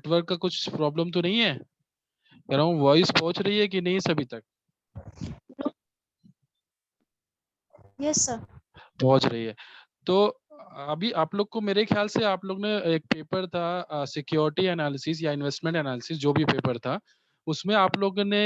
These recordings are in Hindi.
नेटवर्क का कुछ प्रॉब्लम तो नहीं है? कह रहा हूँ वॉइस पहुंच रही है कि नहीं सभी तक? Yes sir. पहुंच रही है। तो अभी आप लोग को मेरे ख्याल से आप लोग ने एक पेपर था सिक्योरिटी एनालिसिस या इन्वेस्टमेंट एनालिसिस, जो भी पेपर था, उसमें आप लोगों ने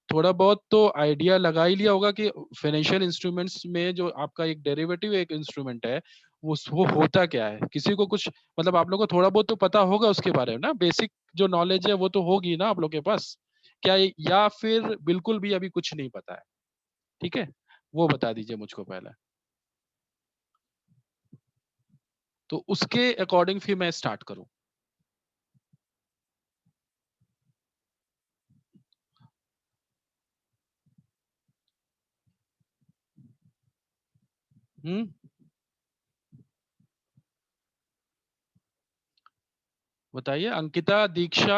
थोड़ा बहुत तो आइडिया लगा ही लिया होगा कि फाइनेंशियल इंस्ट्रूमेंट्स में जो आपका एक डेरिवेटिव एक इंस्ट्रूमेंट है, वो होता क्या है। किसी को कुछ मतलब आप लोग को थोड़ा बहुत तो पता होगा उसके बारे में ना, बेसिक जो नॉलेज है वो तो होगी ना आप लोग के पास क्या, या फिर बिल्कुल भी अभी कुछ नहीं पता है? ठीक है, वो बता दीजिए मुझको पहले, तो उसके अकॉर्डिंग फिर मैं स्टार्ट करूं। हम्म, बताइए अंकिता, दीक्षा,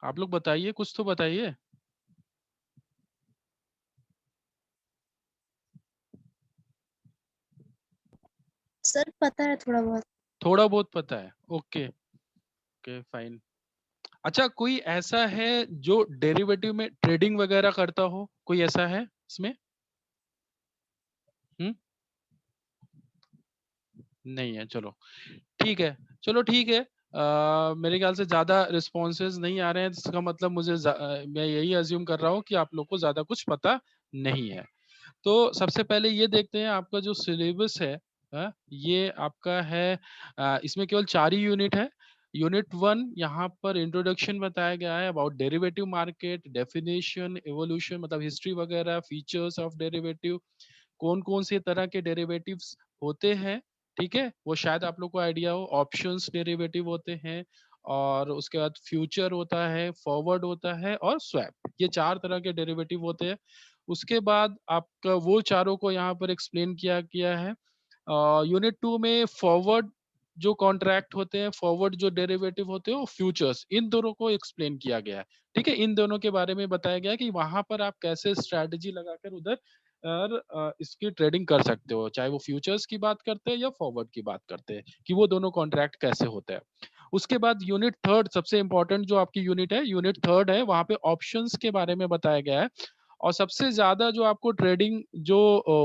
आप लोग बताइए, कुछ तो बताइए। सर पता है थोड़ा बहुत। थोड़ा बहुत पता है, ओके। Okay fine. अच्छा, कोई ऐसा है जो डेरिवेटिव में ट्रेडिंग वगैरह करता हो, कोई ऐसा है इसमें? हम्म, नहीं है, चलो ठीक है। चलो ठीक है, मेरे ख्याल से ज्यादा रिस्पॉन्सेज नहीं आ रहे हैं, इसका मतलब मैं यही अज्यूम कर रहा हूँ कि आप लोग को ज्यादा कुछ पता नहीं है। तो सबसे पहले ये देखते हैं आपका जो सिलेबस है। ये आपका है, इसमें केवल 4 ही यूनिट है। यूनिट 1 यहाँ पर इंट्रोडक्शन बताया गया है about derivative market, definition, evolution मतलब हिस्ट्री वगैरह, फीचर्स ऑफ डेरिवेटिव, कौन कौन से तरह के डेरिवेटिव्स होते हैं। ठीक है, वो शायद आप लोग को आइडिया हो। ऑप्शंस डेरिवेटिव होते हैं, और उसके बाद फ्यूचर होता है, फॉरवर्ड होता है और स्वैप, ये 4 तरह के डेरिवेटिव होते हैं। उसके बाद आपका वो चारों को यहाँ पर एक्सप्लेन किया गया है। यूनिट 2 में फॉरवर्ड जो कॉन्ट्रैक्ट होते हैं, फॉरवर्ड जो डेरिवेटिव होते हैं, वो फ्यूचर्स, इन दोनों को एक्सप्लेन किया गया है। ठीक है, इन दोनों के बारे में बताया गया है कि वहां पर आप कैसे स्ट्रैटेजी लगाकर उधर और इसकी ट्रेडिंग कर सकते हो, चाहे वो फ्यूचर्स की बात करते हैं या फॉरवर्ड की बात करते हैं, कि वो दोनों कॉन्ट्रैक्ट कैसे होते हैं। उसके बाद यूनिट 3 सबसे इंपॉर्टेंट जो आपकी यूनिट है, यूनिट 3 है, वहां पे ऑप्शंस के बारे में बताया गया है। और सबसे ज्यादा जो आपको ट्रेडिंग जो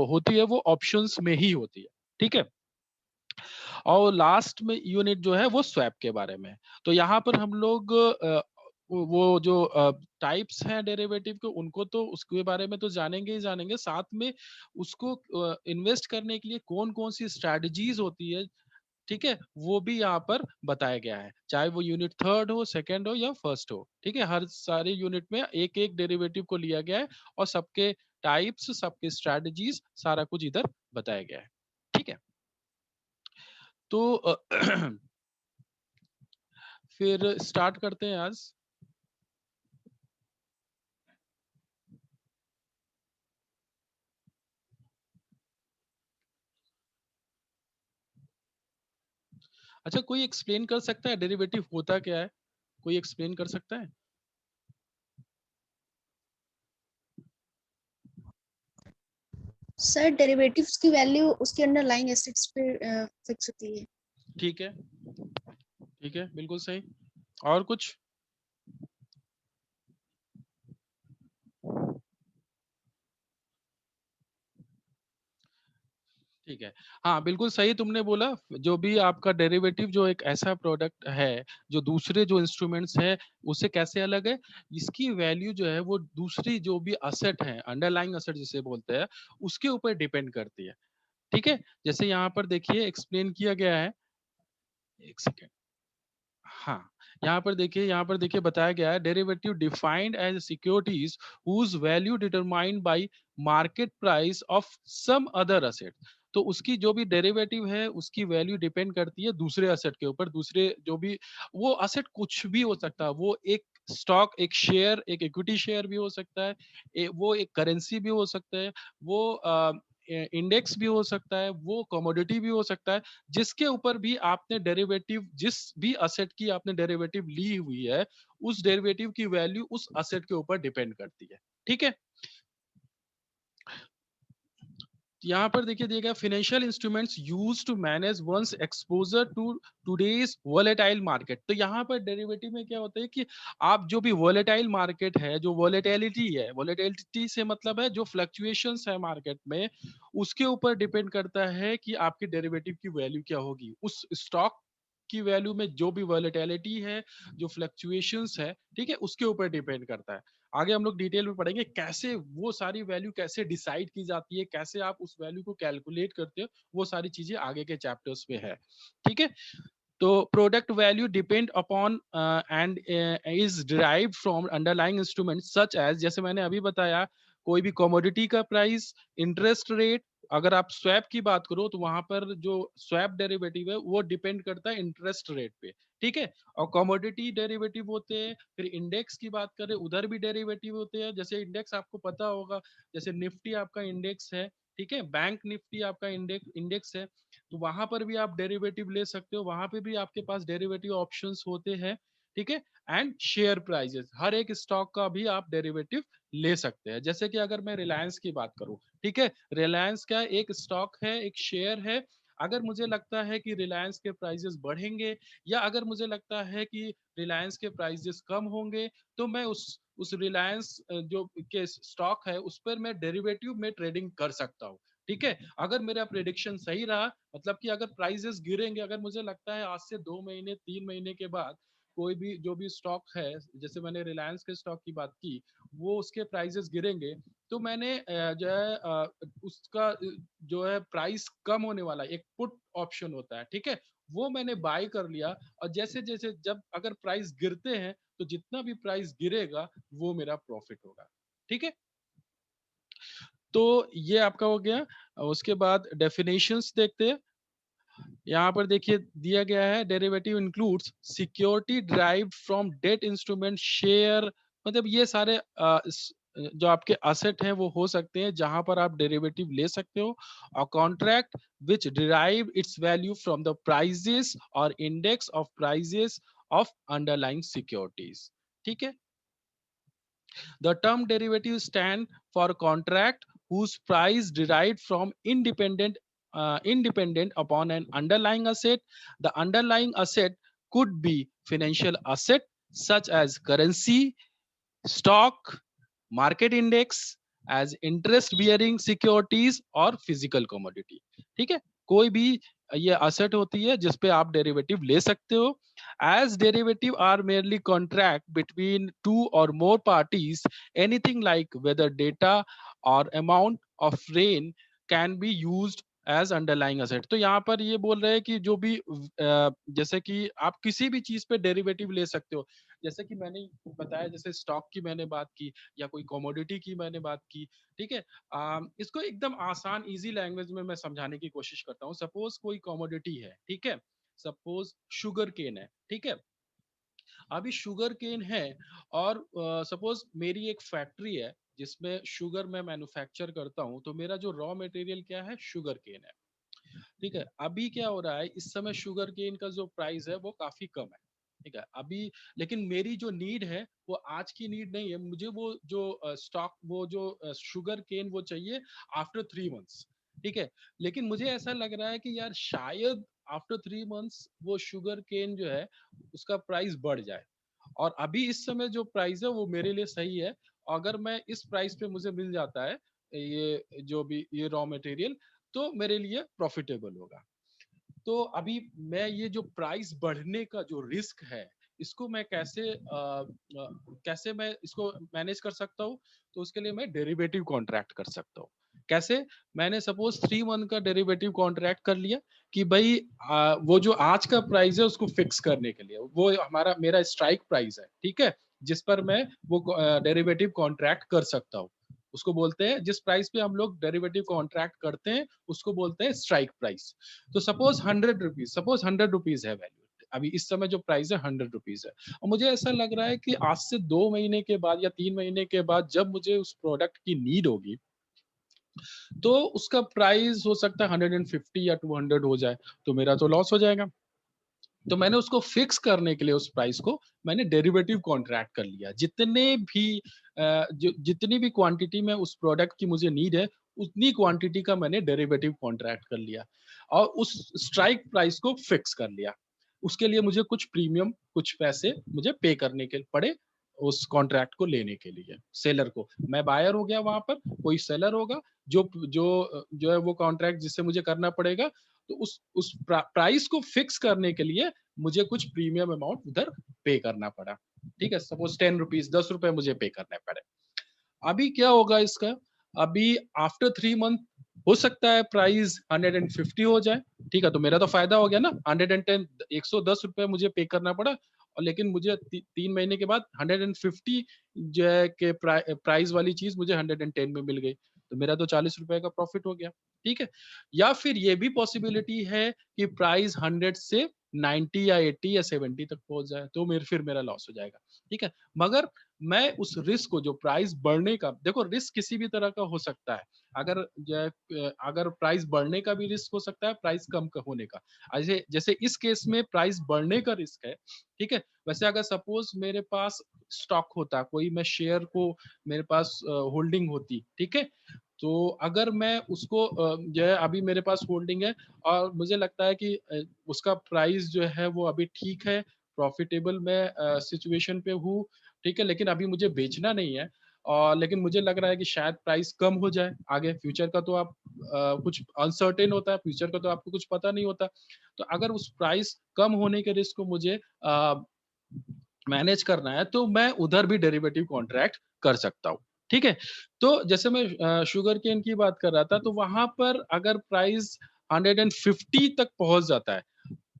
होती है वो ऑप्शंस में ही होती है। ठीक है, और लास्ट में यूनिट जो है वो स्वैप के बारे में है। तो यहाँ पर हम लोग वो जो टाइप्स हैं डेरिवेटिव के, उनको तो उसके बारे में तो जानेंगे ही जानेंगे, साथ में उसको इन्वेस्ट करने के लिए कौन कौन सी स्ट्रैटेजीज होती है, ठीक है, वो भी यहाँ पर बताया गया है, चाहे वो यूनिट 3 हो, सेकंड हो या फर्स्ट हो। ठीक है, हर सारे यूनिट में एक एक डेरिवेटिव को लिया गया है, और सबके टाइप्स, सबके स्ट्रैटेजीज, सारा कुछ इधर बताया गया है। ठीक है, तो फिर स्टार्ट करते हैं आज। अच्छा, कोई एक्सप्लेन कर सकता है डेरिवेटिव होता क्या है? कोई एक्सप्लेन कर सकता है? सर डेरिवेटिव्स की वैल्यू उसके अंडरलाइंग एसेट्स पे फिक्स होती है। ठीक है, ठीक है, बिल्कुल सही। और कुछ? ठीक है, हाँ बिल्कुल सही तुमने बोला। जो भी आपका डेरिवेटिव जो एक ऐसा प्रोडक्ट है जो दूसरे जो इंस्ट्रूमेंट्स है उससे कैसे अलग है, इसकी वैल्यू जो है वो दूसरी जो भी असेट है, अंडरलाइंग असेट जिसे बोलते हैं, उसके ऊपर डिपेंड करती है। ठीक है, जैसे यहाँ पर देखिए एक्सप्लेन किया गया है, एक सेकेंड। हाँ, यहाँ पर देखिए बताया गया है, derivative defined as securities whose value determined by market price of some other asset. तो उसकी जो भी डेरिवेटिव है उसकी वैल्यू डिपेंड करती है दूसरे असेट के ऊपर, दूसरे जो भी, वो असेट कुछ भी हो सकता है, वो एक स्टॉक, एक शेयर, एक इक्विटी शेयर भी हो सकता है, वो एक करेंसी भी हो सकता है, वो इंडेक्स भी हो सकता है, वो कमोडिटी भी हो सकता है, जिसके ऊपर भी आपने डेरिवेटिव, जिस भी असेट की आपने डेरिवेटिव ली हुई है, उस डेरिवेटिव की वैल्यू उस असेट के ऊपर डिपेंड करती है। ठीक है, यहाँ पर देखिए दिया गया financial instruments used to manage one's exposure to today's volatile market. तो यहाँ पर डेरिवेटिव में क्या होता है कि आप जो भी वोलेटाइल मार्केट है, जो वोलेटिलिटी है, वोलेटिलिटी से मतलब है जो फ्लक्चुएशंस है मार्केट में, उसके ऊपर डिपेंड करता है कि आपकी डेरिवेटिव की वैल्यू क्या होगी। उस स्टॉक की वैल्यू में जो भी वोलेटिलिटी है, जो फ्लक्चुएशंस है, ठीक है, उसके ऊपर डिपेंड करता है। आगे हम लोग डिटेल में पढ़ेंगे कैसे वो सारी वैल्यू कैसे डिसाइड की जाती है, कैसे आप उस वैल्यू को कैलकुलेट करते हो, वो सारी चीजें आगे के चैप्टर्स में है। ठीक है, तो product value depend upon and is derived from underlying instrument such as, जैसे मैंने अभी बताया, कोई भी कमोडिटी का प्राइस, इंटरेस्ट रेट। अगर आप स्वैप की बात करो तो वहां पर जो स्वैप डेरिवेटिव है वो डिपेंड करता है इंटरेस्ट रेट पे। ठीक है, और कमोडिटी डेरिवेटिव होते हैं। फिर इंडेक्स की बात करें, उधर भी डेरिवेटिव होते हैं। जैसे इंडेक्स आपको पता होगा, जैसे निफ्टी आपका इंडेक्स है, ठीक है, बैंक निफ्टी आपका इंडेक्स है, तो वहां पर भी आप डेरिवेटिव ले सकते हो, वहां पे भी आपके पास डेरिवेटिव ऑप्शंस होते हैं। ठीक है, एंड शेयर प्राइजेस, हर एक स्टॉक का भी आप डेरिवेटिव ले सकते हैं। जैसे कि अगर मैं रिलायंस की बात करूं, ठीक है, रिलायंस का एक स्टॉक है, एक शेयर है। अगर मुझे लगता है कि रिलायंस के प्राइजेस बढ़ेंगे, या अगर मुझे लगता है कि रिलायंस के प्राइजेस कम होंगे, तो मैं उस रिलायंस जो के स्टॉक है उस पर मैं डेरिवेटिव में ट्रेडिंग कर सकता हूँ। ठीक है, अगर मेरा प्रेडिक्शन सही रहा, मतलब कि अगर प्राइसेस गिरेंगे, अगर मुझे लगता है आज से 2 महीने 3 महीने के बाद कोई भी जो भी स्टॉक है, जैसे मैंने रिलायंस के स्टॉक की बात की, वो उसके प्राइसेस गिरेंगे, तो मैंने जो है उसका जो है प्राइस कम होने वाला एक पुट ऑप्शन होता है, ठीक है, वो मैंने बाय कर लिया। और जैसे जैसे जब अगर प्राइस गिरते हैं, तो जितना भी प्राइस गिरेगा वो मेरा प्रॉफिट होगा। ठीक है, तो ये आपका हो गया। उसके बाद डेफिनेशंस देखते हैं। यहाँ पर देखिए दिया गया है, derivative includes security derived from debt instrument share, मतलब ये सारे जो आपके असेट हैं वो हो सकते हैं जहां पर आप डेरिवेटिव ले सकते हो। और contract which derive its value from the prices और index of prices of underlying securities. ठीक है, the term derivative stand for contract whose price derived from independent upon an underlying asset. The underlying asset could be financial asset such as currency, stock, market index, as interest bearing securities और फिजिकल कमोडिटी। ठीक है, कोई भी ये असेट होती है जिसपे आप डेरिवेटिव ले सकते हो। As derivative are merely contract between two और more parties, anything like weather data और amount of rain can be used as underlying asset. तो यहाँ पर ये बोल रहे हैं कि जो भी जैसे कि आप किसी भी चीज पे डेरिवेटिव ले सकते हो। जैसे कि मैंने बताया, जैसे स्टॉक की मैंने बात की, या कोई कमोडिटी की मैंने बात की। ठीक है, इसको एकदम आसान इजी लैंग्वेज में मैं समझाने की कोशिश करता हूँ। सपोज कोई कमोडिटी है, ठीक है, सपोज शुगर केन है, ठीक है, अभी शुगर केन है, और सपोज मेरी एक फैक्ट्री है जिसमें शुगर मैं मैन्युफैक्चर करता हूँ, तो मेरा जो रॉ मटेरियल क्या है, शुगर केन है। ठीक है, अभी क्या हो रहा है, इस समय शुगर केन का जो प्राइस है वो काफी कम है। ठीक है, अभी लेकिन मेरी जो नीड है वो आज की नीड नहीं है, मुझे वो जो स्टॉक, वो जो शुगर केन वो चाहिए आफ्टर 3 मंथ्स। ठीक है, लेकिन मुझे ऐसा लग रहा है कि यार शायद आफ्टर 3 मंथ्स वो शुगर केन जो है उसका प्राइस बढ़ जाए, और अभी इस समय जो प्राइस है वो मेरे लिए सही है। अगर मैं इस प्राइस पे मुझे मिल जाता है ये जो भी ये रॉ मटेरियल, तो मेरे लिए प्रॉफिटेबल होगा। तो अभी मैं ये जो प्राइस बढ़ने का जो रिस्क है, इसको मैं कैसे मैं इसको मैनेज कर सकता हूँ, तो उसके लिए मैं डेरिवेटिव कॉन्ट्रैक्ट कर सकता हूँ। कैसे, मैंने सपोज 3 मंथ का डेरिवेटिव कॉन्ट्रैक्ट कर लिया कि भाई वो जो आज का प्राइस है उसको फिक्स करने के लिए, वो हमारा मेरा स्ट्राइक प्राइस है, ठीक है, जिस पर मैं वो डेरिवेटिव कॉन्ट्रैक्ट कर सकता हूँ। उसको बोलते हैं, जिस प्राइस पे हम लोग डेरिवेटिव कॉन्ट्रैक्ट करते हैं उसको बोलते हैं स्ट्राइक प्राइस। तो सपोज 100 रुपीज है वैल्यू, अभी इस समय जो प्राइस है 100 रुपीज है, और मुझे ऐसा लग रहा है कि आज से 2 महीने के बाद या 3 महीने के बाद जब मुझे उस प्रोडक्ट की नीड होगी, तो उसका प्राइस हो सकता है 150 या 200 हो जाए, तो मेरा तो लॉस हो जाएगा। तो मैंने उसको फिक्स करने के लिए उस प्राइस को मैंने डेरिवेटिव कॉन्ट्रैक्ट कर लिया। जितने भी जितनी भी क्वांटिटी में उस प्रोडक्ट की मुझे नीड है, उतनी क्वांटिटी का मैंने डेरिवेटिव कॉन्ट्रैक्ट कर लिया और उस स्ट्राइक प्राइस को फिक्स कर लिया। उसके लिए मुझे कुछ प्रीमियम, कुछ पैसे मुझे पे करने के पड़े उस कॉन्ट्रैक्ट को लेने के लिए सेलर को। मैं बायर हो गया, वहां पर कोई सेलर होगा जो जो है वो कॉन्ट्रैक्ट जिससे मुझे करना पड़ेगा। तो उस प्राइस को फिक्स करने के लिए मुझे कुछ प्रीमियम अमाउंट उधर पे करना पड़ा। ठीक है, सपोज 10 रुपीज, 10 रुपए मुझे पे करने पड़े। अभी क्या होगा इसका, अभी आफ्टर 3 मंथ हो सकता है प्राइस 150 हो जाए। ठीक है, तो मेरा तो फायदा हो गया ना। 110, 110 रुपए मुझे पे करना पड़ा और लेकिन मुझे 3 महीने के बाद 150 जो है के प्राइस वाली चीज मुझे 110 में मिल गई, तो मेरा तो 40 रुपए का प्रॉफिट हो गया। ठीक है, या फिर ये भी पॉसिबिलिटी है कि प्राइस 100 से 90 या 80 या 70 तक पहुंच जाए, तो फिर मेरा लॉस हो जाएगा। ठीक है, मगर मैं उस रिस्क को, जो प्राइस बढ़ने का, देखो रिस्क किसी भी तरह का हो सकता है। अगर अगर प्राइस बढ़ने का भी रिस्क हो सकता है, प्राइस कम का होने का। जैसे जैसे इस केस में प्राइस बढ़ने का रिस्क है। ठीक है, वैसे अगर सपोज मेरे पास स्टॉक होता, कोई मैं शेयर को मेरे पास होल्डिंग होती, ठीक है, तो अगर मैं उसको जो है अभी मेरे पास होल्डिंग है और मुझे लगता है कि उसका प्राइस जो है वो अभी ठीक है, प्रॉफिटेबल मैं सिचुएशन पे हूँ। ठीक है, लेकिन अभी मुझे बेचना नहीं है और लेकिन मुझे लग रहा है कि शायद प्राइस कम हो जाए आगे। फ्यूचर का तो आप कुछ अनसर्टेन होता है, फ्यूचर का तो आपको कुछ पता नहीं होता। तो अगर उस प्राइस कम होने के रिस्क को मुझे मैनेज करना है, तो मैं उधर भी डेरिवेटिव कॉन्ट्रैक्ट कर सकता हूँ। ठीक है, तो जैसे मैं शुगर केन की बात कर रहा था, तो वहां पर अगर प्राइस 150 तक पहुंच जाता है,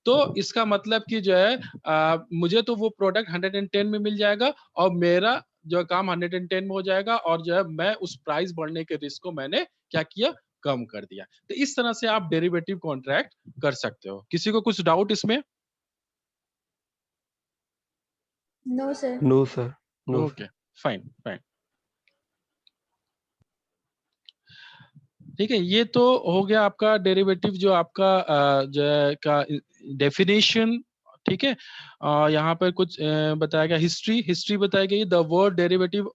तो इसका मतलब कि जो है मुझे तो वो प्रोडक्ट 110 में मिल जाएगा और मेरा जो काम 110 में हो जाएगा और जो है मैं उस प्राइस बढ़ने के रिस्क को मैंने क्या किया, कम कर दिया। तो इस तरह से आप डेरिवेटिव कॉन्ट्रैक्ट कर सकते हो। किसी को कुछ डाउट इसमें? No sir. No sir, no okay, sir. Fine fine. ठीक है, ये तो हो गया आपका डेरिवेटिव, जो आपका जो है का डेफिनेशन। ठीक है, यहाँ पर कुछ बताया गया, हिस्ट्री हिस्ट्री बताई गई। The word derivative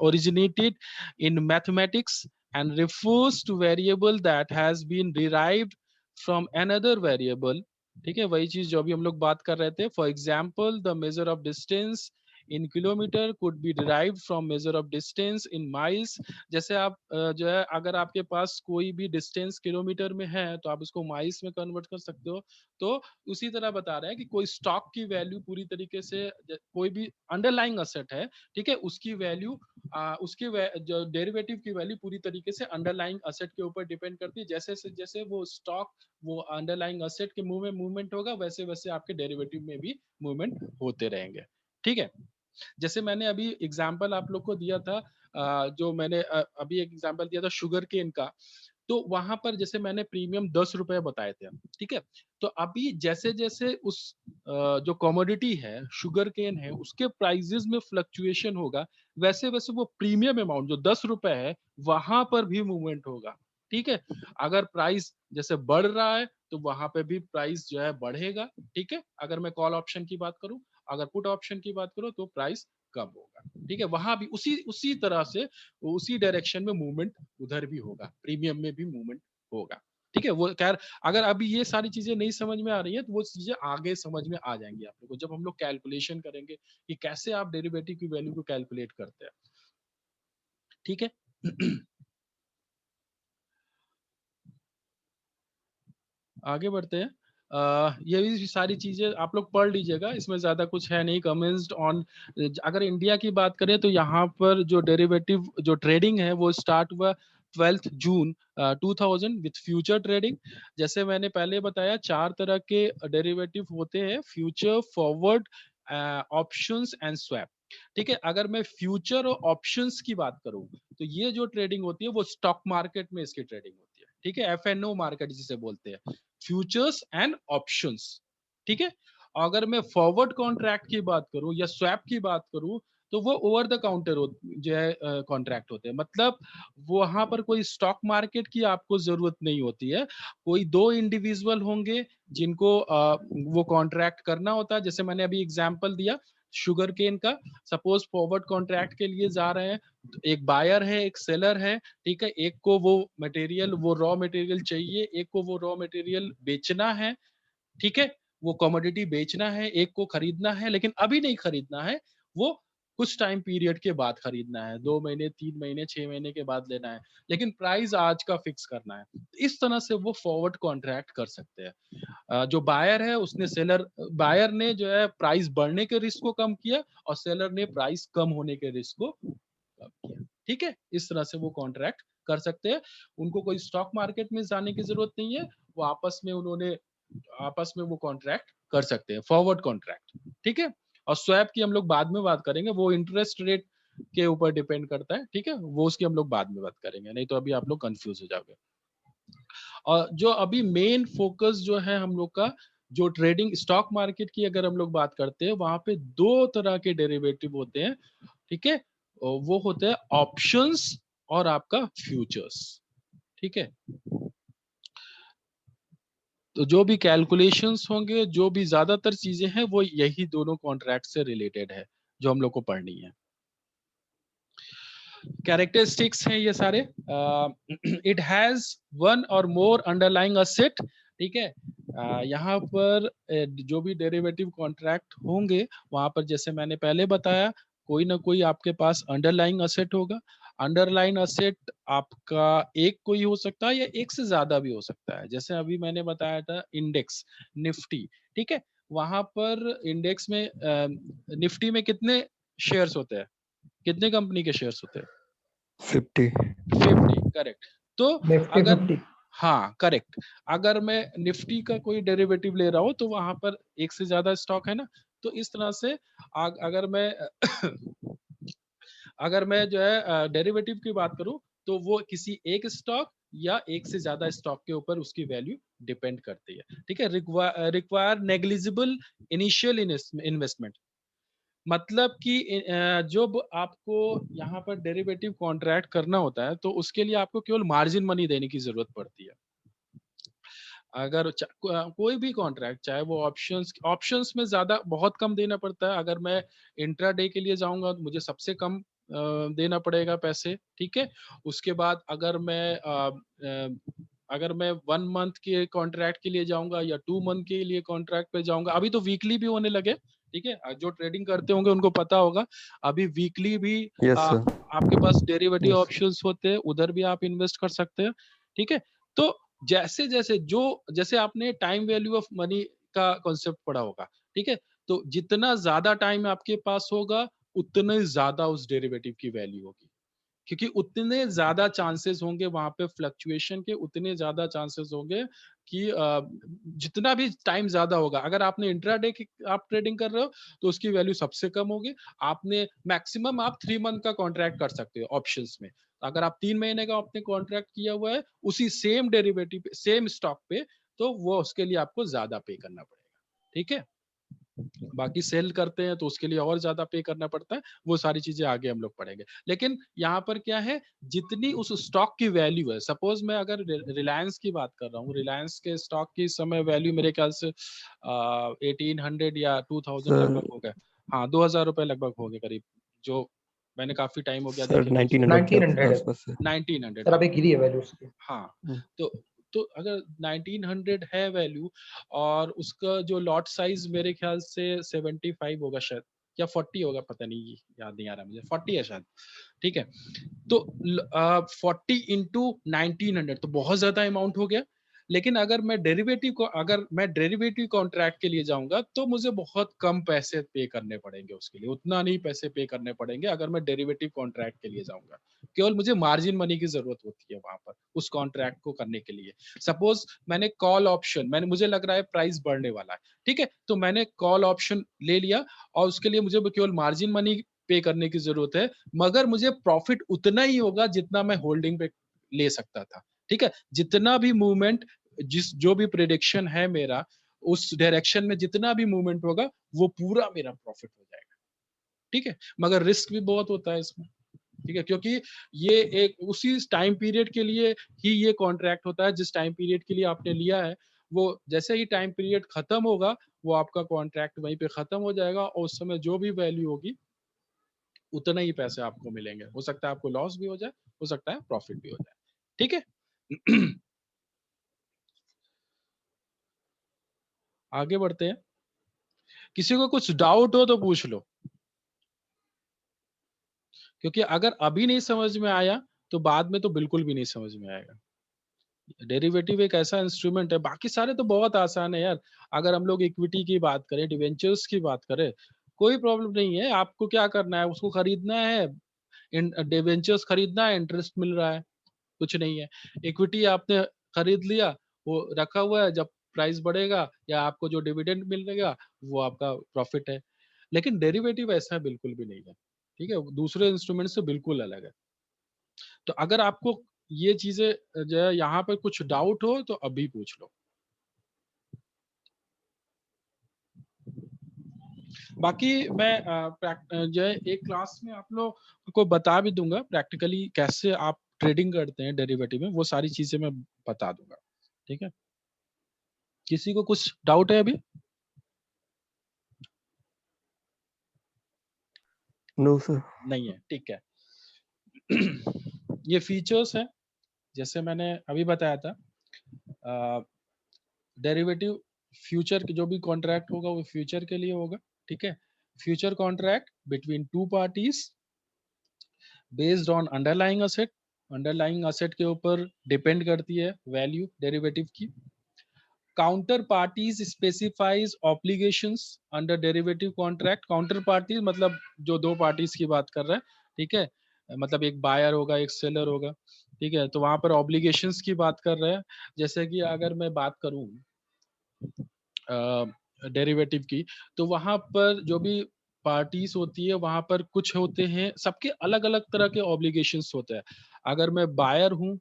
originated in mathematics and refers to variable that has been derived from another variable. ठीक है, वही चीज जो अभी हम लोग बात कर रहे थे। For example, the measure of distance in kilometre could be derived from measure of distance in miles. जैसे आप जो है अगर आपके पास कोई भी डिस्टेंस किलोमीटर में है, तो आप उसको माइल्स में कन्वर्ट कर सकते हो। तो उसी तरह बता रहे हैं कि कोई स्टॉक की वैल्यू पूरी तरीके से, कोई भी अंडरलाइंग असेट है, ठीक है, उसकी वैल्यू जो डेरिवेटिव की वैल्यू पूरी तरीके से अंडरलाइंग असेट के ऊपर डिपेंड करती है। जैसे जैसे वो स्टॉक, वो अंडरलाइंग असेट के मुंह में मूवमेंट होगा, वैसे वैसे आपके डेरिवेटिव में भी मूवमेंट होते रहेंगे। ठीक है, जैसे मैंने अभी एग्जाम्पल आप लोग को दिया था, जो मैंने अभी एक एग्जाम्पल दिया था शुगर केन का, तो वहां पर जैसे मैंने प्रीमियम 10 रुपए बताए थे। ठीक है, तो अभी जैसे जैसे उस जो कमोडिटी है, शुगर केन है, उसके प्राइजेस में फ्लक्चुएशन होगा, वैसे वैसे वो प्रीमियम अमाउंट जो 10 रुपए है, वहां पर भी मूवमेंट होगा। ठीक है, अगर प्राइस जैसे बढ़ रहा है, तो वहां पे भी प्राइस जो है बढ़ेगा। ठीक है, अगर मैं कॉल ऑप्शन की बात करूं, अगर पुट ऑप्शन की बात करो, तो प्राइस कम होगा। ठीक है, वहां भी उसी उसी तरह से, उसी डायरेक्शन में मूवमेंट उधर भी होगा, प्रीमियम में भी मूवमेंट होगा। ठीक है, वो खैर अगर अभी ये सारी चीजें नहीं समझ में आ रही है, तो वो चीजें आगे समझ में आ जाएंगी आप लोग को, जब हम लोग कैलकुलेशन करेंगे कि कैसे आप डेरिवेटिव की वैल्यू को कैलकुलेट करते हैं। ठीक है आगे बढ़ते हैं। ये भी सारी चीजें आप लोग पढ़ लीजिएगा, इसमें ज्यादा कुछ है नहीं। कमेंट्स ऑन, अगर इंडिया की बात करें, तो यहाँ पर जो डेरिवेटिव जो ट्रेडिंग है, वो स्टार्ट हुआ 12 जून 2000 विथ फ्यूचर ट्रेडिंग। जैसे मैंने पहले बताया, 4 तरह के डेरिवेटिव होते हैं: future, forward, options and swap. ठीक है, अगर मैं फ्यूचर और ऑप्शंस की बात करूं, तो ये जो ट्रेडिंग होती है, वो स्टॉक मार्केट में इसकी ट्रेडिंग होती है। ठीक है, एफएनओ मार्केट जिसे बोलते हैं, फ्यूचर्स एंड ऑप्शंस। ठीक है, अगर मैं फॉरवर्ड कॉन्ट्रैक्ट की बात करूं या स्वैप की बात करूं, तो वो ओवर द काउंटर जो है कॉन्ट्रैक्ट होते हैं। मतलब वहां पर कोई स्टॉक मार्केट की आपको जरूरत नहीं होती है। कोई दो इंडिविजुअल होंगे जिनको वो कॉन्ट्रैक्ट करना होता है। जैसे मैंने अभी एग्जांपल दिया, शुगर केन का, सपोज फॉरवर्ड कॉन्ट्रैक्ट के लिए जा रहे हैं, एक बायर है एक सेलर है, ठीक है, एक को वो मटेरियल वो रॉ मटेरियल चाहिए, एक को वो रॉ मटेरियल बेचना है, ठीक है, वो कमोडिटी बेचना है, एक को खरीदना है, लेकिन अभी नहीं खरीदना है, वो कुछ टाइम पीरियड के बाद खरीदना है, 2 महीने 3 महीने 6 महीने के बाद लेना है, लेकिन प्राइस आज का फिक्स करना है। इस तरह से वो फॉरवर्ड कॉन्ट्रैक्ट कर सकते हैं। जो बायर है उसने सेलर बायर ने जो है प्राइस बढ़ने के रिस्क को कम किया और सेलर ने प्राइस कम होने के रिस्क को कम किया, ठीक है, इस तरह से वो कॉन्ट्रैक्ट कर सकते हैं। उनको कोई स्टॉक मार्केट में जाने की जरूरत नहीं है, वो आपस में वो कॉन्ट्रैक्ट कर सकते हैं, फॉरवर्ड कॉन्ट्रैक्ट, ठीक है। और स्वैप की हम लोग बाद में बात करेंगे, वो इंटरेस्ट रेट के ऊपर डिपेंड करता है, ठीक है, वो उसकी हम लोग बाद में बात करेंगे, नहीं तो अभी आप लोग कंफ्यूज हो जाओगे। और जो अभी मेन फोकस जो है हम लोग का, जो ट्रेडिंग स्टॉक मार्केट की अगर हम लोग बात करते हैं, वहां पे दो तरह के डेरिवेटिव होते हैं, ठीक है, वो होते हैं ऑप्शंस और आपका फ्यूचर्स, ठीक है। तो जो भी कैलकुलेशंस होंगे, जो भी ज्यादातर चीजें हैं, वो यही दोनों कॉन्ट्रैक्ट से रिलेटेड है, जो हम लोग को पढ़नी है। कैरेक्टरिस्टिक्स हैं ये सारे। इट हैज वन और मोर अंडरलाइंग असेट, ठीक है। यहाँ पर जो भी डेरिवेटिव कॉन्ट्रैक्ट होंगे, वहां पर जैसे मैंने पहले बताया, कोई ना कोई आपके पास अंडरलाइंग असेट होगा। अंडरलाइन असेट आपका एक कोई हो सकता है या एक से ज्यादा भी हो सकता है। जैसे अभी मैंने बताया था इंडेक्स निफ्टी, ठीक है, वहां पर इंडेक्स में निफ्टी में कितने शेयर्स होते हैं, कितने कंपनी के शेयर्स होते हैं? 50। 50, करेक्ट। तो निफ्टी अगर 50। हाँ करेक्ट, अगर मैं निफ्टी का कोई डेरिवेटिव ले रहा हूँ तो वहां पर एक से ज्यादा स्टॉक है ना, तो इस तरह से अगर मैं अगर मैं जो है डेरिवेटिव की बात करूं, तो वो किसी एक स्टॉक या एक से ज्यादा स्टॉक के ऊपर उसकी वैल्यू डिपेंड करती है, ठीक है। रिक्वायर नेग्लिजिबल इनिशियल इन्वेस्टमेंट, मतलब कि जब आपको यहाँ पर डेरिवेटिव कॉन्ट्रैक्ट करना होता है, तो उसके लिए आपको केवल मार्जिन मनी देने की जरूरत पड़ती है। अगर कोई भी कॉन्ट्रैक्ट, चाहे वो ऑप्शंस में ज्यादा बहुत कम देना पड़ता है। अगर मैं इंट्राडे के लिए जाऊंगा तो मुझे सबसे कम देना पड़ेगा पैसे, ठीक है। उसके बाद अगर मैं 1 मंथ के कॉन्ट्रैक्ट के लिए जाऊंगा या 2 मंथ के लिए कॉन्ट्रैक्ट पे जाऊंगा, अभी तो वीकली भी होने लगे, ठीक है, जो ट्रेडिंग करते होंगे उनको पता होगा, अभी वीकली भी यस आ, सर। आपके पास डेरिवेटिव यस। ऑप्शंस होते हैं, उधर भी आप इन्वेस्ट कर सकते हैं, ठीक है। तो जैसे जैसे जैसे आपने टाइम वैल्यू ऑफ मनी का कॉन्सेप्ट पढ़ा होगा, ठीक है, तो जितना ज्यादा टाइम आपके पास होगा, उतने ज्यादा उस डेरिवेटिव की वैल्यू होगी, क्योंकि उतने ज्यादा चांसेस होंगे वहां पे फ्लक्चुएशन के, उतने ज्यादा चांसेस होंगे कि जितना भी टाइम ज्यादा होगा, अगर आपने इंट्राडे की आप ट्रेडिंग कर रहे हो तो उसकी वैल्यू सबसे कम होगी। आपने मैक्सिमम आप 3 मंथ का कॉन्ट्रैक्ट कर सकते हो ऑप्शंस में, अगर आप 3 महीने का आपने कॉन्ट्रैक्ट किया हुआ है उसी सेम डेरिवेटिव सेम स्टॉक पे, तो वो उसके लिए आपको ज्यादा पे करना पड़ेगा, ठीक है। बाकी सेल करते हैं तो उसके लिए और ज्यादा पे करना पड़ता है, वो सारी चीजें आगे हम लोग पढ़ेंगे। लेकिन यहाँ पर क्या है, जितनी उस स्टॉक की वैल्यू है, सपोज मैं अगर रिलायंस की बात कर रहा हूँ, रिलायंस के स्टॉक की समय वैल्यू मेरे ख्याल से 1800 या 2000 सर लगभग हो गया। हाँ, 2000 रुपए लगभग हो गए करीब, जो मैंने काफी टाइम हो गया सर देखे तो 1900 के 1900 है आसपास है। 1900, सर, हाँ। अभी गिरी है वैल्यू उसकी। हाँ, हम्म। तो अगर 1900 है वैल्यू, और उसका जो लॉट साइज मेरे ख्याल से 75 होगा शायद, या 40 होगा, पता नहीं, याद नहीं आ रहा मुझे, 40 है शायद, ठीक है। तो 40 इंटू 1900 तो बहुत ज्यादा अमाउंट हो गया। लेकिन अगर मैं डेरिवेटिव कॉन्ट्रैक्ट के लिए जाऊंगा तो मुझे बहुत कम पैसे पे करने पड़ेंगे, उसके लिए उतना नहीं पैसे पे करने पड़ेंगे अगर मैं डेरिवेटिव कॉन्ट्रैक्ट के लिए जाऊंगा। केवल मुझे मार्जिन मनी की जरूरत होती है वहां पर उस कॉन्ट्रैक्ट को करने के लिए। सपोज मैंने कॉल ऑप्शन, मुझे लग रहा है प्राइस बढ़ने वाला है, ठीक है, तो मैंने कॉल ऑप्शन ले लिया और उसके लिए मुझे केवल मार्जिन मनी पे करने की जरूरत है, मगर मुझे प्रॉफिट उतना ही होगा जितना मैं होल्डिंग पे ले सकता था, ठीक है। जितना भी मूवमेंट, जो भी प्रेडिक्शन है मेरा, उस डायरेक्शन में जितना भी मूवमेंट होगा वो पूरा मेरा प्रॉफिट हो जाएगा, ठीक है। मगर रिस्क भी बहुत होता है इसमें, ठीक है, क्योंकि ये एक उसी टाइम पीरियड के लिए ही ये कॉन्ट्रैक्ट होता है जिस टाइम पीरियड के लिए आपने लिया है, वो जैसे ही टाइम पीरियड खत्म होगा वो आपका कॉन्ट्रैक्ट वहीं पे खत्म हो जाएगा और उस समय जो भी वैल्यू होगी उतना ही पैसे आपको मिलेंगे। हो सकता है आपको लॉस भी हो जाए, हो सकता है प्रॉफिट भी हो जाए। ठीक है। आगे बढ़ते हैं। किसी को कुछ डाउट हो तो पूछ लो, क्योंकि अगर अभी नहीं समझ में आया तो बाद में तो बिल्कुल भी नहीं समझ में आएगा। डेरिवेटिव एक ऐसा इंस्ट्रूमेंट है, बाकी सारे तो बहुत आसान है यार। अगर हम लोग इक्विटी की बात करें, डिवेंचर्स की बात करें, कोई प्रॉब्लम नहीं है। आपको क्या करना है, उसको खरीदना है, डिवेंचर्स खरीदना है, इंटरेस्ट मिल रहा है, कुछ नहीं है। इक्विटी आपने खरीद लिया, वो रखा हुआ है, जब प्राइस बढ़ेगा या आपको जो डिविडेंड मिलेगा वो आपका प्रॉफिट है। लेकिन डेरिवेटिव ऐसा बिल्कुल भी नहीं है, ठीक है, दूसरे इंस्ट्रूमेंट से बिल्कुल अलग है। तो अगर आपको ये चीजें जो है यहाँ पर कुछ डाउट हो तो अभी पूछ लो। बाकी मैं जो है एक क्लास में आप लोग को बता भी दूंगा प्रैक्टिकली कैसे आप ट्रेडिंग करते हैं डेरिवेटिव में, वो सारी चीजें मैं बता दूंगा। ठीक है, किसी को कुछ डाउट है अभी? No sir. नहीं है, ठीक है। ये फीचर्स है, जैसे मैंने अभी बताया था। डेरिवेटिव फ्यूचर जो भी कॉन्ट्रैक्ट होगा वो फ्यूचर के लिए होगा। ठीक है, future contract between to parties based on underlying asset. Underlying asset के ऊपर डिपेंड करती है वैल्यू डेरिवेटिव की। Counter parties specifies obligations under derivative contract. Counter parties मतलब जो दो पार्टीज की बात कर रहे हैं, ठीक है, मतलब एक बायर होगा एक सेलर होगा, ठीक है, तो वहां पर ऑब्लिगेशंस की बात कर रहे हैं। जैसे कि अगर मैं बात करूं डेरिवेटिव की, तो वहां पर जो भी पार्टीज होती है वहां पर कुछ होते हैं, सबके अलग अलग तरह के ऑब्लिगेशंस होते हैं। अगर मैं बायर हूं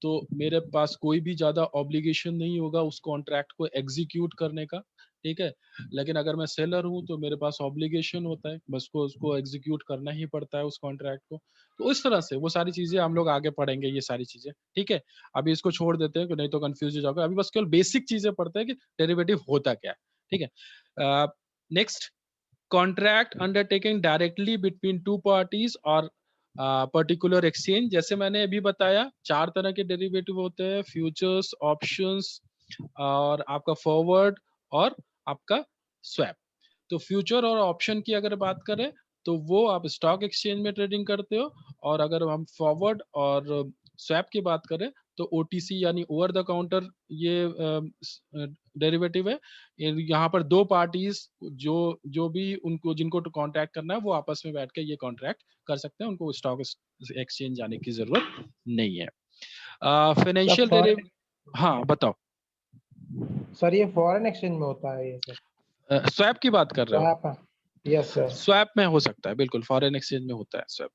तो मेरे पास कोई भी ज्यादा ऑब्लिगेशन नहीं होगा उस कॉन्ट्रैक्ट को एग्जीक्यूट करने का, ठीक है। लेकिन अगर मैं सेलर हूं तो मेरे पास ऑब्लिगेशन होता है, बस को उसको एग्जीक्यूट करना ही पड़ता है उस कॉन्ट्रैक्ट को। तो इस तरह से वो सारी चीजें हम लोग आगे पढ़ेंगे, ये सारी चीजें, ठीक है। अभी इसको छोड़ देते हैं कि नहीं तो कंफ्यूज हो जाओगे। अभी बस केवल बेसिक चीजें पढ़ते हैं कि डेरिवेटिव होता क्या है, ठीक है। Next, contract undertaking directly between two parties और पर्टिकुलर एक्सचेंज। जैसे मैंने अभी बताया चार तरह के डेरिवेटिव होते हैं, फ्यूचर्स, ऑप्शंस और आपका फॉरवर्ड और आपका स्वैप। तो फ्यूचर और ऑप्शन की अगर बात करें तो वो आप स्टॉक एक्सचेंज में ट्रेडिंग करते हो, और अगर हम फॉरवर्ड और स्वैप की बात करें तो ओटीसी यानी ओवर द काउंटर ये डेरिवेटिव है। यहाँ पर दो पार्टीज जो जो भी उनको जिनको कॉन्ट्रैक्ट करना है वो आपस में बैठ के ये कॉन्ट्रैक्ट कर सकते हैं, उनको स्टॉक एक्सचेंज जाने की जरूरत नहीं है। फाइनेंशियल फॉरेन हाँ बताओ। सर ये फॉरेन एक्सचेंज में होता है ये सर? स्वैप की बात कर रहे हो? स्वैप? Yes sir. स्वैप में हो सकता है, बिल्कुल फॉरेन एक्सचेंज में होता है स्वैप।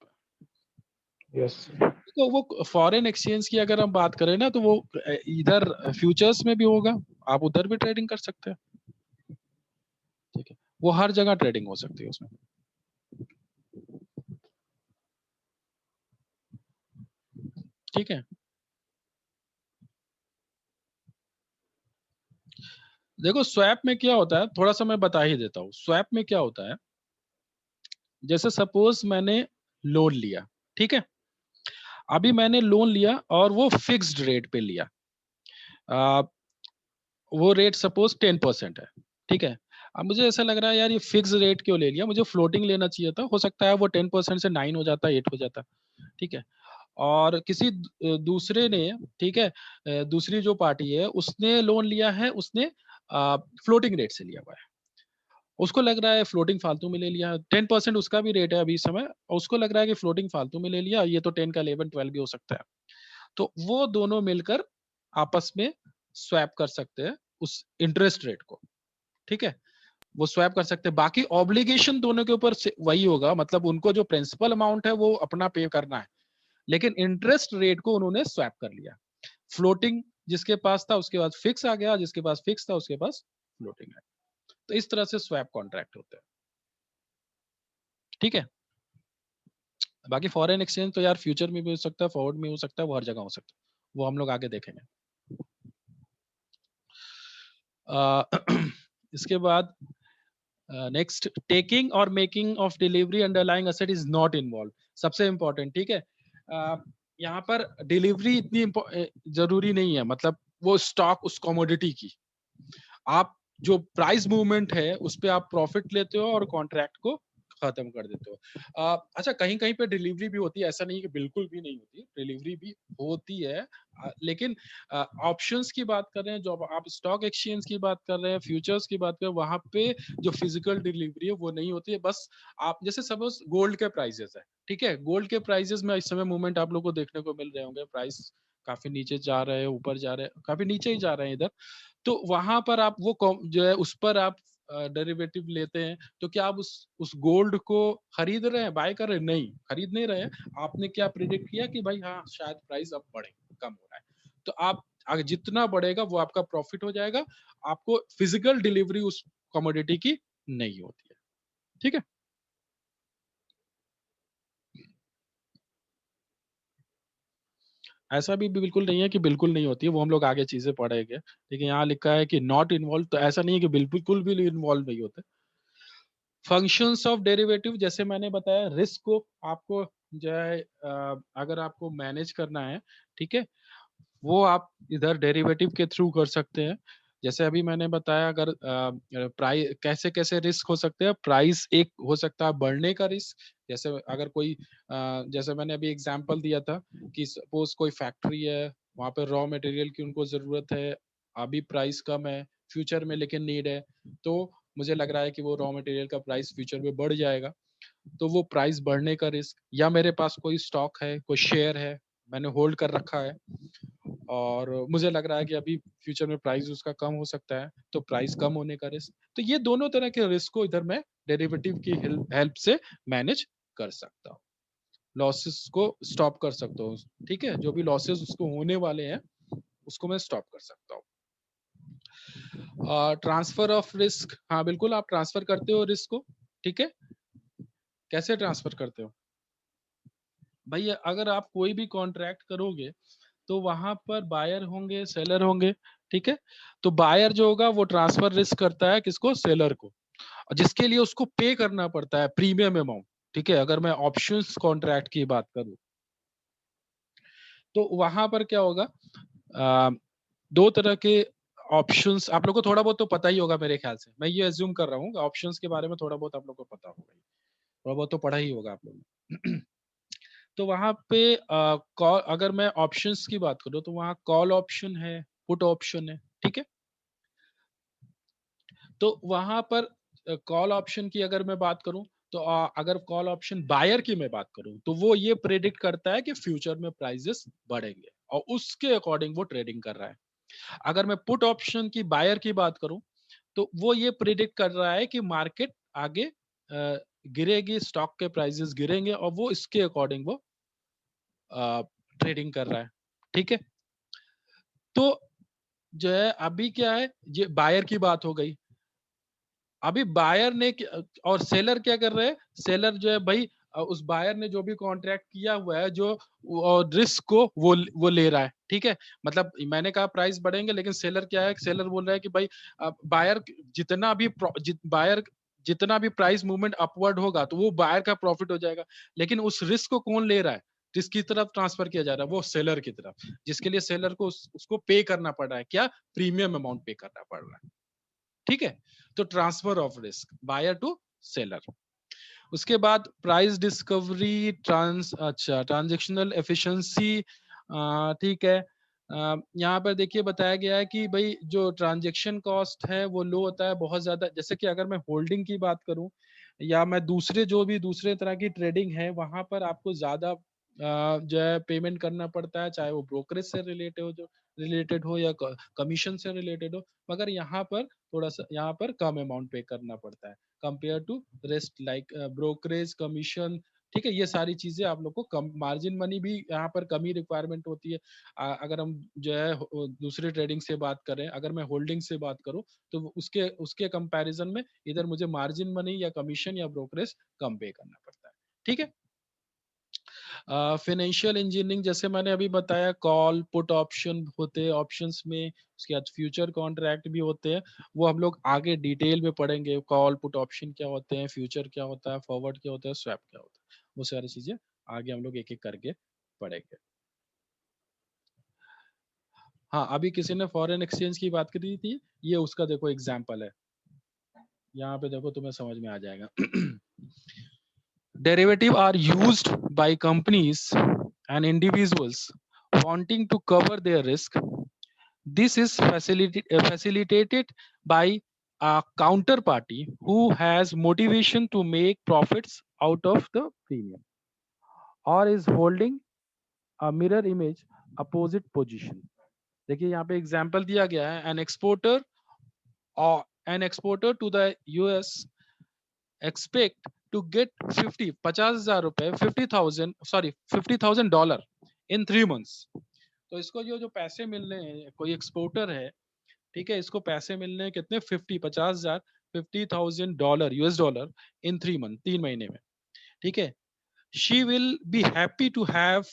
यस। तो वो फॉरेन एक्सचेंज की अगर हम बात करें ना तो वो इधर फ्यूचर्स में भी होगा, आप उधर भी ट्रेडिंग कर सकते हैं, ठीक है, वो हर जगह ट्रेडिंग हो सकती है उसमें। ठीक है, देखो स्वैप में क्या होता है थोड़ा सा मैं बता ही देता हूँ। स्वैप में क्या होता है, जैसे सपोज मैंने लोन लिया, ठीक है, अभी मैंने लोन लिया और वो फिक्स्ड रेट पे लिया। आ, वो रेट सपोज 10% है, ठीक है। अब मुझे ऐसा लग रहा है यार ये फिक्स रेट क्यों ले लिया, मुझे फ्लोटिंग लेना चाहिए था, हो सकता है वो 10% से 9 हो जाता, 8 हो जाता, ठीक है। और किसी दूसरे ने, ठीक है, दूसरी जो पार्टी है उसने लोन लिया है, उसने फ्लोटिंग रेट से लिया हुआ है। उसको लग रहा है फ्लोटिंग फालतू में ले लिया, 10% उसका भी रेट है अभी इस समय, और उसको लग रहा है कि फ्लोटिंग फालतू में ले लिया, ये तो 10 का 11 12 भी हो सकता है। तो वो दोनों मिलकर आपस में स्वैप कर सकते हैं उस इंटरेस्ट रेट को, ठीक है, वो स्वैप कर सकते हैं। बाकी ऑब्लिगेशन दोनों के ऊपर वही होगा, मतलब उनको जो प्रिंसिपल अमाउंट है वो अपना पे करना है, लेकिन इंटरेस्ट रेट को उन्होंने स्वैप कर लिया। फ्लोटिंग जिसके पास था उसके पास फिक्स आ गया, जिसके पास फिक्स था उसके पास फ्लोटिंग है। तो इस तरह से स्वैप कॉन्ट्रैक्ट होता है, ठीक है। बाकी फॉरेन एक्सचेंज तो यार फ्यूचर में भी हो सकता है, फॉरवर्ड में हो सकता है, वो हर जगह हो सकता है, वो हम लोग आगे देखेंगे। इसके बाद नेक्स्ट, टेकिंग और making of delivery underlying asset is not involve. सबसे इंपॉर्टेंट, ठीक है। यहाँ पर डिलीवरी इतनी जरूरी नहीं है, मतलब वो स्टॉक उस कमोडिटी की, आप जो प्राइस मूवमेंट है उस पे आप प्रॉफिट लेते हो और कॉन्ट्रैक्ट को खत्म कर देते हो। अच्छा, कहीं कहीं पे डिलीवरी भी होती है, ऐसा नहीं है कि बिल्कुल भी नहीं होती, डिलीवरी भी होती है। लेकिन ऑप्शंस की बात कर रहे हैं, जो आप स्टॉक एक्सचेंज की बात कर रहे हैं, फ्यूचर्स की बात कर रहे हैं, वहां पे जो फिजिकल डिलीवरी है वो नहीं होती है। बस आप जैसे सपोज गोल्ड के प्राइसेस है, ठीक है, गोल्ड के प्राइसेस में इस समय मूवमेंट आप लोग को देखने को मिल रहे होंगे, प्राइस काफी नीचे जा रहे हैं, ऊपर जा रहे हैं, काफी नीचे ही जा रहे हैं इधर। तो वहां पर आप वो जो है उस पर आप डेरिवेटिव लेते हैं, तो क्या आप उस गोल्ड को खरीद रहे हैं, बाय कर रहे हैं? नहीं, खरीद नहीं रहे हैं। आपने क्या प्रिडिक्ट किया कि भाई हाँ शायद प्राइस अब बढ़े, कम हो रहा है, तो आप आगे जितना बढ़ेगा वो आपका प्रॉफिट हो जाएगा। आपको फिजिकल डिलीवरी उस कमोडिटी की नहीं होती है, ठीक है। ऐसा भी बिल्कुल नहीं है कि बिल्कुल नहीं होती है, वो हम लोग आगे चीजें पढ़ेंगे। लेकिन यहाँ लिखा है कि नॉट इन्वॉल्व, तो ऐसा नहीं है कि बिल्कुल भी इन्वॉल्व नहीं होते। फंक्शंस ऑफ डेरिवेटिव, जैसे मैंने बताया, रिस्क को आपको जो है अगर आपको मैनेज करना है, ठीक है, वो आप इधर डेरिवेटिव के थ्रू कर सकते हैं। जैसे अभी मैंने बताया, अगर प्राइस कैसे कैसे रिस्क हो सकते हैं, प्राइस एक हो सकता है बढ़ने का रिस्क। जैसे अगर कोई जैसे मैंने अभी एग्जांपल दिया था कि सपोज कोई फैक्ट्री है, वहां पे रॉ मटेरियल की उनको जरूरत है, अभी प्राइस कम है, फ्यूचर में लेकिन नीड है, तो मुझे लग रहा है कि वो रॉ मटेरियल का प्राइस फ्यूचर में बढ़ जाएगा, तो वो प्राइस बढ़ने का रिस्क। या मेरे पास कोई स्टॉक है, कोई शेयर है, मैंने होल्ड कर रखा है और मुझे लग रहा है कि अभी फ्यूचर में प्राइस उसका कम हो सकता है, तो प्राइस कम होने का रिस्क। तो ये दोनों तरह के रिस्क को इधर मैं डेरिवेटिव की हेल्प से मैनेज कर सकता हूँ, लॉसेस को स्टॉप कर सकता हूँ, ठीक है, जो भी लॉसेस उसको होने वाले हैं उसको मैं स्टॉप कर सकता हूँ। ट्रांसफर ऑफ रिस्क, हाँ बिल्कुल, आप ट्रांसफर करते हो रिस्क को, ठीक है। कैसे ट्रांसफर करते हो भाई? अगर आप कोई भी कॉन्ट्रैक्ट करोगे तो वहां पर बायर होंगे, सेलर होंगे, ठीक है। तो बायर जो होगा वो ट्रांसफर रिस्क करता है किसको? सेलर को, और जिसके लिए उसको पे करना पड़ता है प्रीमियम अमाउंट, ठीक है। अगर मैं ऑप्शंस कॉन्ट्रैक्ट की बात करूं तो वहां पर क्या होगा, दो तरह के ऑप्शंस, आप लोग को थोड़ा बहुत तो पता ही होगा मेरे ख्याल से, मैं ये अज्यूम कर रहा हूँ ऑप्शंस के बारे में थोड़ा बहुत आप लोग को पता होगा, थोड़ा बहुत तो पढ़ा ही होगा आप लोग ने। तो वहां पे कॉल, अगर मैं ऑप्शंस की बात करूं तो वहां कॉल ऑप्शन है, पुट ऑप्शन है, ठीक है। तो वहां पर कॉल ऑप्शन की अगर मैं बात करूं तो अगर कॉल ऑप्शन बायर की मैं बात करूं तो वो ये प्रेडिक्ट करता है कि फ्यूचर में प्राइसेस बढ़ेंगे और उसके अकॉर्डिंग वो ट्रेडिंग कर रहा है। अगर मैं पुट ऑप्शन की बायर की बात करूं तो वो ये प्रिडिक्ट कर रहा है कि मार्केट आगे गिरेगी, स्टॉक के प्राइसेस गिरेंगे और वो इसके अकॉर्डिंग वो ट्रेडिंग कर रहा है, ठीक है। तो जो है अभी क्या है, ये बायर की बात हो गई। अभी बायर ने और सेलर क्या कर रहे हैं, सेलर जो है भाई उस बायर ने जो भी कॉन्ट्रैक्ट किया हुआ है, जो रिस्क को वो ले रहा है, ठीक है। मतलब मैंने कहा प्राइस बढ़ेंगे, लेकिन सेलर क्या है, सेलर बोल रहा है कि भाई बायर जितना भी बायर जितना भी प्राइस मूवमेंट अपवर्ड होगा तो वो बायर का प्रॉफिट हो जाएगा, लेकिन उस रिस्क को कौन ले रहा है, किसकी तरफ ट्रांसफर किया जा रहा है? वो सेलर की तरफ, जिसके लिए सेलर को उसको पे करना पड़ रहा है, क्या? प्रीमियम अमाउंट पे करना पड़ रहा है, ठीक है। तो transfer of risk, buyer to seller. उसके बाद प्राइस डिस्कवरी, ट्रांजेक्शनल एफिशिएंसी, ठीक है। यहाँ पर देखिए बताया गया है कि भाई जो ट्रांजेक्शन कॉस्ट है वो लो होता है बहुत ज्यादा। जैसे कि अगर मैं होल्डिंग की बात करूं या मैं दूसरे जो भी दूसरे तरह की ट्रेडिंग है, वहां पर आपको ज्यादा जो है पेमेंट करना पड़ता है, चाहे वो ब्रोकरेज से रिलेटेड हो या कमीशन से रिलेटेड हो। मगर यहाँ पर थोड़ा सा, यहाँ पर कम अमाउंट पे करना पड़ता है compare to rest, like brokerage, commission, ठीक है। ये सारी चीजें आप लोग को कम, मार्जिन मनी भी यहाँ पर कम ही रिक्वायरमेंट होती है। अगर हम जो है दूसरे ट्रेडिंग से बात करें, अगर मैं होल्डिंग से बात करूं तो उसके उसके कंपैरिजन में इधर मुझे मार्जिन मनी या कमीशन या ब्रोकरेज कम पे करना पड़ता है, ठीक है। फाइनेंशियल इंजीनियरिंग जैसे मैंने अभी बताया, कॉल पुट ऑप्शन होते हैं ऑप्शंस में, उसके बाद फ्यूचर कॉन्ट्रैक्ट भी होते हैं। वो हम लोग आगे डिटेल में पढ़ेंगे, कॉल पुट ऑप्शन क्या होते हैं, फ्यूचर क्या होता है, फॉरवर्ड क्या होता है, स्वैप क्या होता है, वो सारी चीजें आगे हम लोग एक एक करके पढ़ेंगे। हाँ, अभी किसी ने फॉरेन एक्सचेंज की बात करी थी, ये उसका देखो एग्जाम्पल है, यहाँ पे देखो तुम्हें समझ में आ जाएगा। Derivative are used by companies and individuals wanting to cover their risk. This is facilitated by a counterparty who has motivation to make profits out of the premium or is holding a mirror image opposite position. देखिए यहाँ पे एग्जाम्पल दिया गया है, an exporter to the US expect to get 50,000 रुपए, 50,000 डॉलर इन 3 months। तो इसको जो पैसे मिलने हैं, कोई एक्सपोर्टर है, ठीक है, इसको पैसे मिलने हैं कितने, 50,000 $50,000 यूएस डॉलर इन 3 मंथ, 3 महीने में, ठीक है। She will be happy to have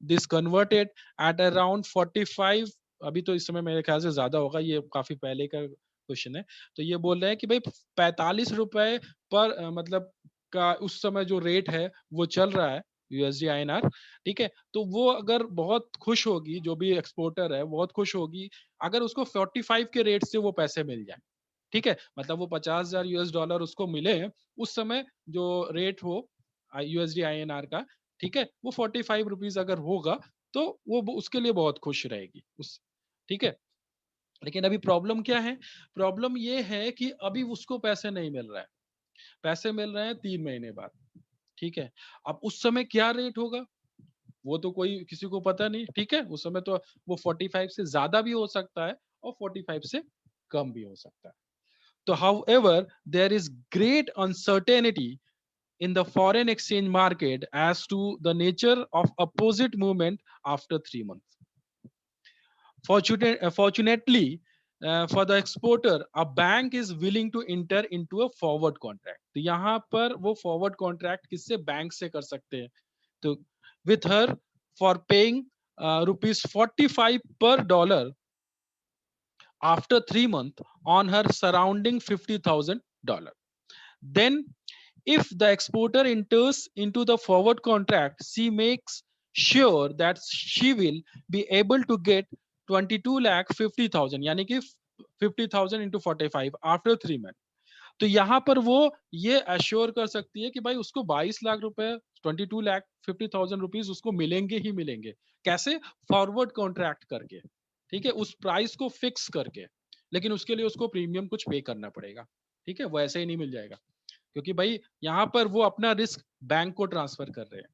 this converted at around 45, अभी तो इस समय मेरे ख्याल से ज्यादा होगा, ये काफी पहले का क्वेश्चन है। तो ये बोल रहे हैं कि भाई 45 रुपए पर मतलब का उस समय जो रेट है वो चल रहा है यूएसडी आईएनआर, ठीक है। तो वो अगर बहुत खुश होगी, जो भी एक्सपोर्टर है बहुत खुश होगी अगर उसको 45 के रेट से वो पैसे मिल जाए, ठीक है। मतलब वो 50,000 यूएस डॉलर उसको मिले उस समय, जो रेट हो यूएसडी आईएनआर का, ठीक है, वो 45 रुपीज अगर होगा तो वो उसके लिए बहुत खुश रहेगी उस, ठीक है। लेकिन अभी प्रॉब्लम क्या है, प्रॉब्लम ये है कि अभी उसको पैसे नहीं मिल रहा है, पैसे मिल रहे हैं 3 महीने बाद, ठीक है। अब उस समय क्या रेट होगा वो तो कोई किसी को पता नहीं, ठीक है। उस समय तो वो 45 से ज्यादा भी हो सकता है और 45 से कम भी हो सकता है। तो however there is great uncertainty in the foreign exchange market as to the nature of opposite movement after 3 months. Fortunately, for the exporter, a bank is willing to enter into a forward contract. तो यहाँ पर वो forward contract किससे, बैंक से कर सकते हैं। तो with her for paying rupees 45 per dollar after 3 months on her surrounding $50,000. Then, if the exporter enters into the forward contract, she makes sure that she will be able to get 22,50,000, यानी कि 50,000 into 45 after 3 months। तो यहाँ पर वो ये अश्योर कर सकती है कि भाई उसको 22 लाख रुपए, 22,50,000 रुपीज उसको मिलेंगे ही मिलेंगे। कैसे, फॉरवर्ड कॉन्ट्रैक्ट करके, ठीक है, उस प्राइस को फिक्स करके। लेकिन उसके लिए उसको प्रीमियम कुछ पे करना पड़ेगा, ठीक है, वो ऐसे ही नहीं मिल जाएगा, क्योंकि भाई यहाँ पर वो अपना रिस्क बैंक को ट्रांसफर कर रहे हैं,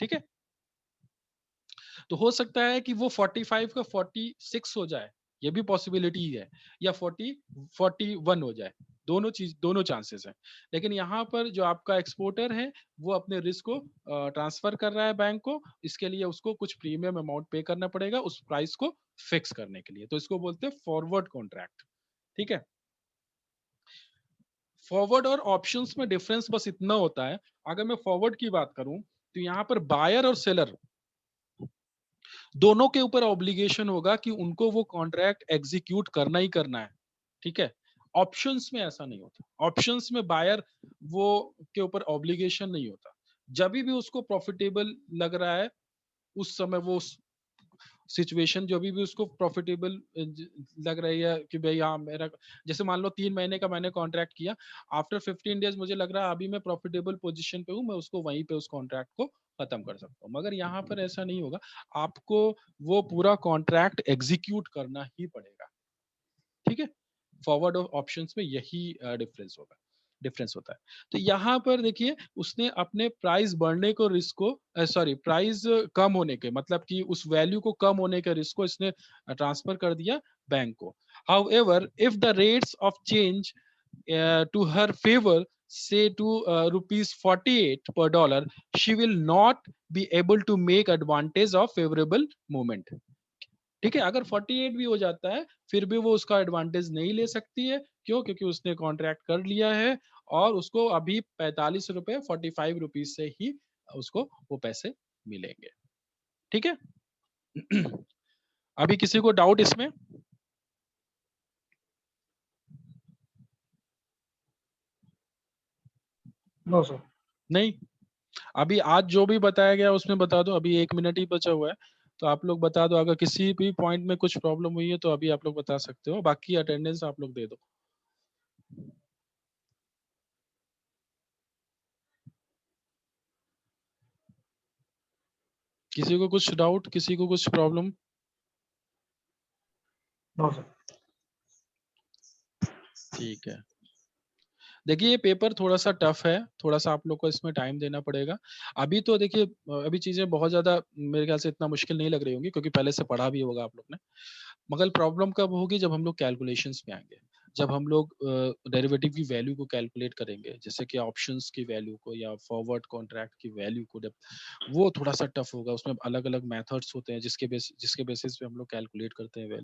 ठीक है। तो हो सकता है कि वो 45 का 46 हो जाए, ये भी पॉसिबिलिटी है, या 41 हो जाए, दोनों चांसेस हैं। लेकिन यहाँ पर जो आपका एक्सपोर्टर है वो अपने रिस्क को ट्रांसफर कर रहा है बैंक को, इसके लिए उसको कुछ प्रीमियम अमाउंट पे करना पड़ेगा उस प्राइस को फिक्स करने के लिए। तो इसको बोलते हैं फॉरवर्ड कॉन्ट्रैक्ट, ठीक है। फॉरवर्ड और ऑप्शंस में डिफरेंस बस इतना होता है, अगर मैं फॉरवर्ड की बात करूं तो यहाँ पर बायर और सेलर दोनों के ऊपर ऑब्लिगेशन होगा कि उनको वो कॉन्ट्रैक्ट एग्जीक्यूट करना ही करना है, ठीक है। ऑप्शंस में ऐसा नहीं होता, ऑप्शंस में बायर वो के ऊपर ऑब्लिगेशन नहीं होता। जब भी उसको प्रॉफिटेबल लग रहा है उस समय वो सिचुएशन जो भी उसको प्रॉफिटेबल लग रही है कि भाई हाँ मेरा, जैसे मान लो 3 महीने का मैंने कॉन्ट्रैक्ट किया, आफ्टर 15 डेज मुझे लग रहा है अभी मैं प्रॉफिटेबल पोजीशन पे हूँ, मैं उसको वहीं पे उस कॉन्ट्रैक्ट को खत्म कर सकता हूँ। मगर यहाँ पर ऐसा नहीं होगा, आपको वो पूरा कॉन्ट्रैक्ट एग्जीक्यूट करना ही पड़ेगा, ठीक है। फॉरवर्ड और ऑप्शंस में यही डिफरेंस होता है। तो यहाँ पर देखिए उसने अपने प्राइस बढ़ने को रिस्क को प्राइस कम होने के, मतलब कि उस वैल्यू को कम होने के रिस्क को इसने ट्रांसफर कर दिया बैंक को। However if the rates of change to her favour say to rupees 48 per dollar, she will not be able to make advantage of favorable movement, ठीक है। अगर 48 भी हो जाता है फिर भी वो उसका एडवांटेज नहीं ले सकती है, क्यों, क्योंकि उसने कॉन्ट्रैक्ट कर लिया है और उसको अभी 45 रुपए 45 रुपीज से ही उसको वो पैसे मिलेंगे। ठीक है? अभी किसी को डाउट इसमें? No sir. नहीं? अभी आज जो भी बताया गया उसमें बता दो, अभी 1 मिनट ही बचा हुआ है, तो आप लोग बता दो। अगर किसी भी पॉइंट में कुछ प्रॉब्लम हुई है तो अभी आप लोग बता सकते हो, बाकी अटेंडेंस आप लोग दे दो। किसी को कुछ डाउट, किसी को कुछ प्रॉब्लम? No sir. ठीक है। देखिए ये पेपर थोड़ा सा टफ है, थोड़ा सा आप लोग को इसमें टाइम देना पड़ेगा। अभी तो देखिए अभी चीजें बहुत ज्यादा मेरे ख्याल से इतना मुश्किल नहीं लग रही होंगी, क्योंकि पहले से पढ़ा भी होगा आप लोग ने। मगर प्रॉब्लम कब होगी, जब हम लोग कैलकुलेशंस में आएंगे, जब हम लोग डेरिवेटिव की वैल्यू को कैलकुलेट करेंगे, जैसे कि ऑप्शंस की वैल्यू को या फॉरवर्ड कॉन्ट्रैक्ट की वैल्यू को, वो थोड़ा सा टफ होगा। उसमें अलग अलग मेथड्स होते हैं जिसके बेसिस पे हम लोग कैलकुलेट करते हैं वैल्यू।